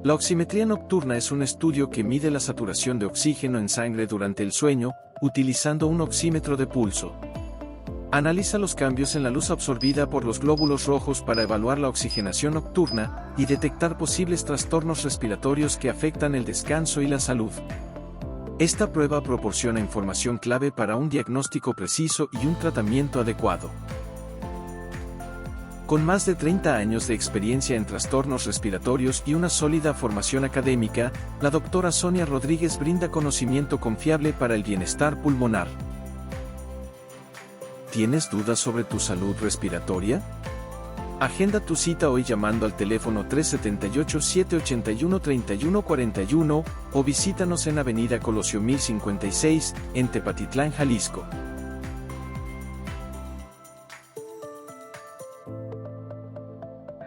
La oximetría nocturna es un estudio que mide la saturación de oxígeno en sangre durante el sueño, utilizando un oxímetro de pulso. Analiza los cambios en la luz absorbida por los glóbulos rojos para evaluar la oxigenación nocturna y detectar posibles trastornos respiratorios que afectan el descanso y la salud. Esta prueba proporciona información clave para un diagnóstico preciso y un tratamiento adecuado. Con más de 30 años de experiencia en trastornos respiratorios y una sólida formación académica, la doctora Sonia Rodríguez brinda conocimiento confiable para el bienestar pulmonar. ¿Tienes dudas sobre tu salud respiratoria? Agenda tu cita hoy llamando al teléfono 378-781-3141 o visítanos en Avenida Colosio 1056, en Tepatitlán, Jalisco.